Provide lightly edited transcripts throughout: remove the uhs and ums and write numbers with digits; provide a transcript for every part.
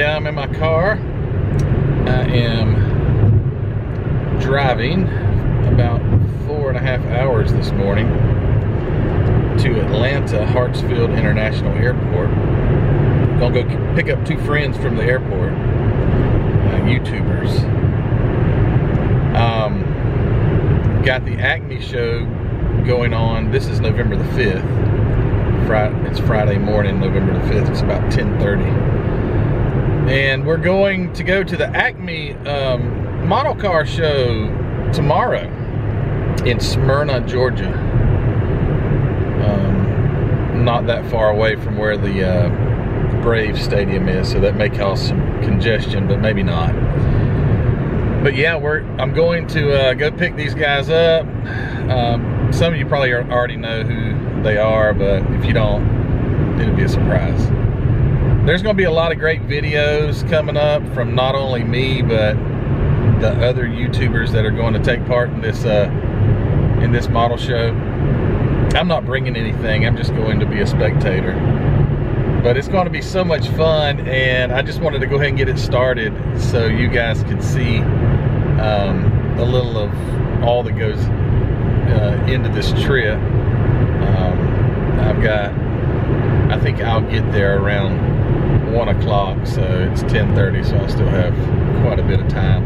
yeah, I'm in my car. I am driving about 4.5 hours this morning to Atlanta Hartsfield International Airport. Gonna go pick up 2 friends from the airport, YouTubers. Got the ACME show going on. This is November the 5th. It's Friday morning, November the 5th. It's about 10:30. And we're going to go to the ACME model car show tomorrow in Smyrna, Georgia. Not that far away from where the Braves Stadium is, so that may cause some congestion, but maybe not. But yeah, I'm going to go pick these guys up. Some of you probably already know who they are, but if you don't, it'll be a surprise. There's going to be a lot of great videos coming up from not only me, but the other YouTubers that are going to take part in this model show. I'm not bringing anything. I'm just going to be a spectator. But it's going to be so much fun, and I just wanted to go ahead and get it started so you guys could see a little of all that goes into this trip. I think I'll get there around 1 o'clock, so it's 10:30, so I still have quite a bit of time.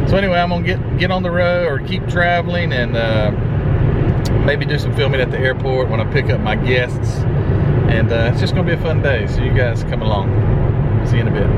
So anyway, I'm gonna get on the road or keep traveling, and maybe do some filming at the airport when I pick up my guests. And it's just gonna be a fun day, so you guys come along. See you in a bit.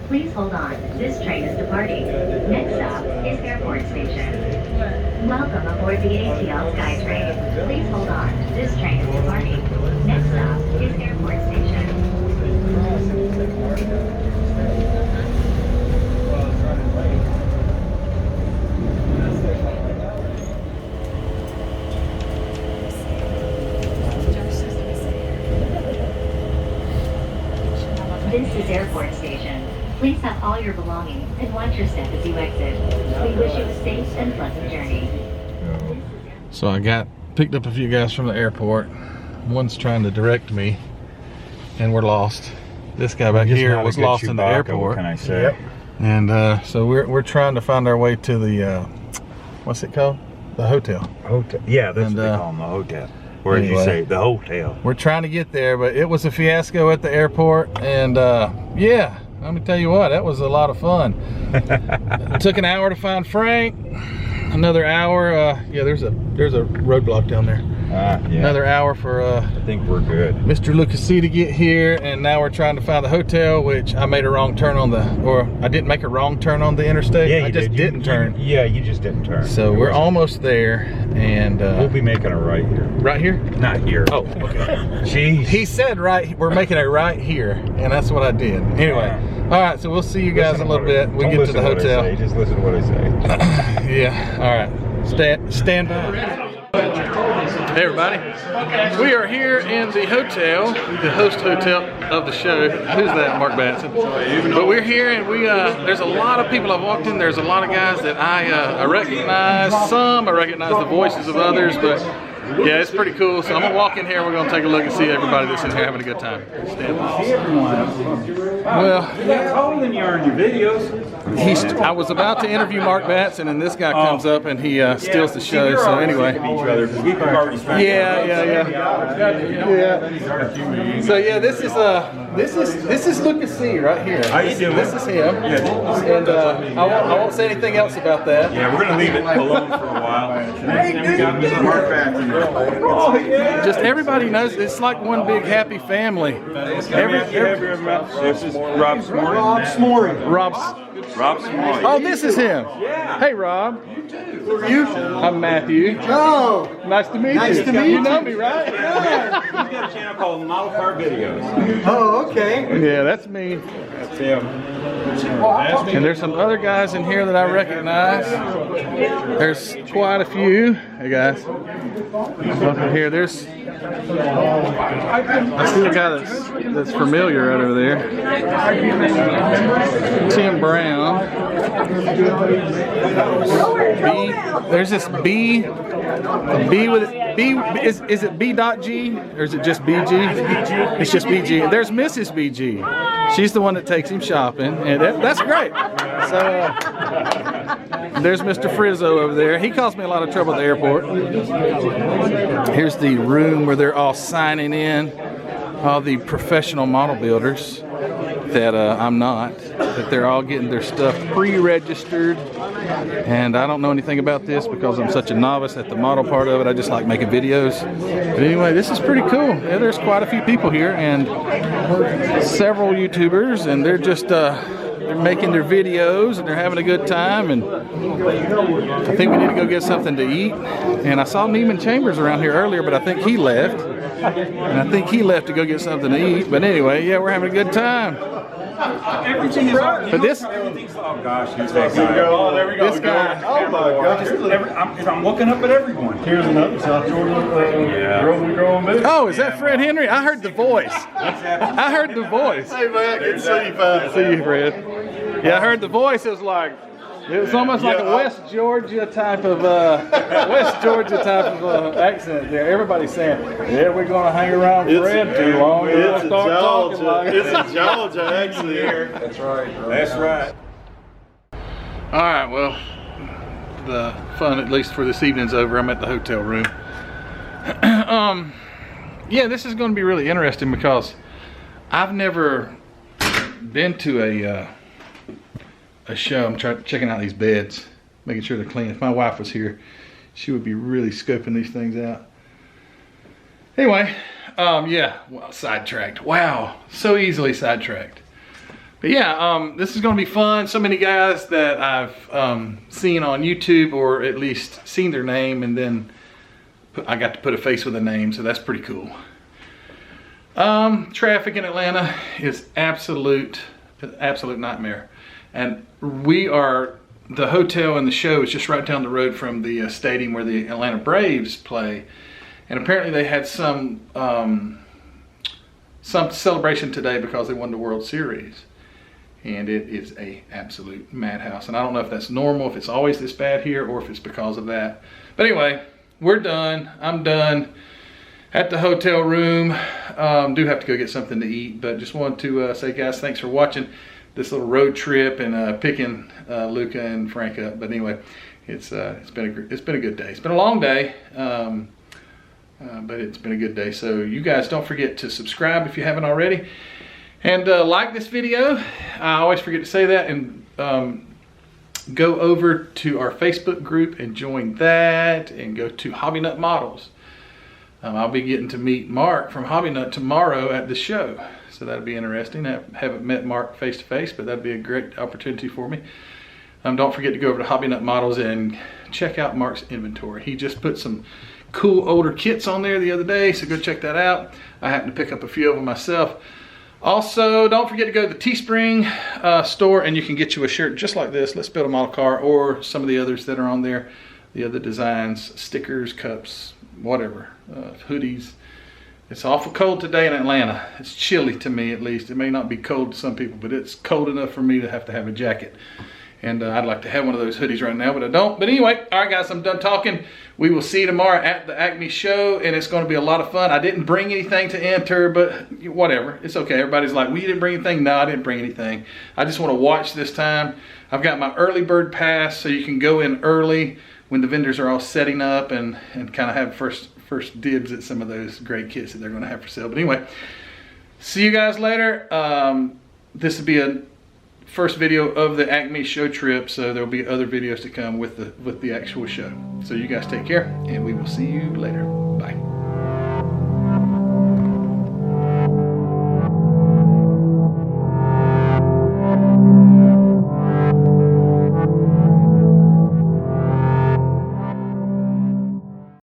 Please hold on. This train is departing. Next stop is Airport Station. Welcome aboard the ATL SkyTrain. Please hold on. This train is departing. Next stop is Airport Station. This is Airport Station. Please have all your belongings and watch your step as you exit. We wish you a safe and pleasant journey. So I picked up a few guys from the airport. One's trying to direct me, and we're lost. This guy back here was lost in the airport. What can I say? Yep. And so we're trying to find our way to the what's it called? The hotel. Hotel. Yeah, that's what they call them, the hotel. Where did you say? The hotel. We're trying to get there, but it was a fiasco at the airport, and yeah, let me tell you what, that was a lot of fun. It took an hour to find Frank. Another hour. Yeah, there's a roadblock down there. Yeah. Another hour for I think we're good. Mr. Lucasy to get here, and now we're trying to find the hotel, which I made a wrong turn on I didn't make a wrong turn on the interstate. Yeah, I just didn't turn. Yeah, you just didn't turn. So we're almost there, and we'll be making a right here. Right here? Not here. Oh, okay. Jeez. He said right. We're making it right here, and that's what I did. Anyway, all right. So we'll see you guys in a little bit. We get to the hotel. Just listen to what I say. Yeah. All right. Stand by. Hey everybody, we are here in the hotel, the host hotel of the show. Who's that? Mark Batson. But we're here, and there's a lot of people. I've walked in, there's a lot of guys that I recognize. Some I recognize the voices of others, but yeah, it's pretty cool. So I'm gonna walk in here, we're gonna take a look and see everybody that's in here having a good time. Stand by. Well, You're taller than you are in your videos. I was about to interview Mark Batson, and this guy comes up and he steals the show. So anyway, yeah. So yeah, this is Lucasy right here. How you doing? This is him. And I won't say anything else about that. Yeah, we're gonna leave it alone for a while. Hey, we got Mr. Mark Batson. Oh yeah. Just everybody knows it's like one big happy family. This is Rob Smory. Rob Smory. Oh, this is him. Yeah. Hey, Rob. Who are you? I'm Matthew. Oh, Nice to meet you. Nice to meet You you. know me, right? yeah. He's got a channel called Model Car Videos. Oh, okay. Yeah, that's me. That's him. And there's some other guys in here that I recognize. There's quite a few. Hey guys. Over here, there's. I see a guy that's familiar right over there. Tim Brown. B. There's this B. B with B. Is it B.G or is it just BG? It's just BG. There's Mrs. BG. She's the one that takes him shopping, and that's great. So there's Mr. Frizzo over there. He caused me a lot of trouble at the airport. Here's the room where they're all signing in, all the professional model builders that I'm not, that they're all getting their stuff pre-registered. And I don't know anything about this because I'm such a novice at the model part of it. I just like making videos. But anyway, this is pretty cool. Yeah, there's quite a few people here and several YouTubers, and they're just they're making their videos and they're having a good time. And I think we need to go get something to eat. And I saw Neiman Chambers around here earlier, but I think he left. And I think he left to go get something to eat. But anyway, yeah, we're having a good time. Everything is all, But this, oh gosh, he's that guy. Oh, there we go. This guy. Oh my gosh. I'm looking up at everyone. Here's another South Georgia growing business. Oh, is that Fred Henry? I heard the voice. I heard the voice. Hey man, good to see you, fella. See you, Fred. Yeah, I heard the voice. It was almost like a West Georgia type of accent there. Everybody's saying, "Yeah, we're gonna hang around Fred too long. It's a start talking Georgia. like It's a Georgia accent. That's right. That's right. All right, well, the fun, at least for this evening's over. I'm at the hotel room. Yeah, this is going to be really interesting because I've never been to a show. I'm checking out these beds, making sure they're clean. If my wife was here, she would be really scoping these things out. Anyway, yeah, well, sidetracked. Wow, so easily sidetracked. But yeah, this is going to be fun. So many guys that I've seen on YouTube, or at least seen their name, and then I got to put a face with a name, so that's pretty cool. Traffic in Atlanta is absolute nightmare. And the hotel and the show is just right down the road from the stadium where the Atlanta Braves play. And apparently they had some some celebration today because they won the World Series. And it is a absolute madhouse. And I don't know if that's normal, if it's always this bad here, or if it's because of that. But anyway, we're done. I'm done at the hotel room. Do have to go get something to eat, but just wanted to say, guys, thanks for watching this little road trip and picking Luca and Frank up. But anyway, it's been a good day. It's been a long day, but it's been a good day. So you guys don't forget to subscribe if you haven't already, and like this video. I always forget to say that, and go over to our Facebook group and join that, and go to Hobby Nut Models. I'll be getting to meet Mark from Hobby Nut tomorrow at the show, so that'll be interesting. I haven't met Mark face to face, but that'd be a great opportunity for me. Don't forget to go over to Hobby Nut Models and check out Mark's inventory. He just put some cool older kits on there the other day, so go check that out. I happened to pick up a few of them myself. Also, don't forget to go to the Teespring store, and you can get you a shirt just like this, Let's Build a Model Car, or some of the others that are on there, the other designs, stickers, cups, whatever, hoodies. It's awful cold today in Atlanta. It's chilly to me, at least. It may not be cold to some people, but it's cold enough for me to have a jacket. And I'd like to have one of those hoodies right now, but I don't. But anyway, all right, guys, I'm done talking. We will see you tomorrow at the ACME show, and it's going to be a lot of fun. I didn't bring anything to enter, but whatever. It's okay. Everybody's like, well, you didn't bring anything? No, I didn't bring anything. I just want to watch this time. I've got my early bird pass, so you can go in early when the vendors are all setting up and kind of have first dibs at some of those great kits that they're going to have for sale. But anyway, see you guys later. This will be a first video of the ACME show trip, so there'll be other videos to come with the actual show. So you guys take care, and we will see you later.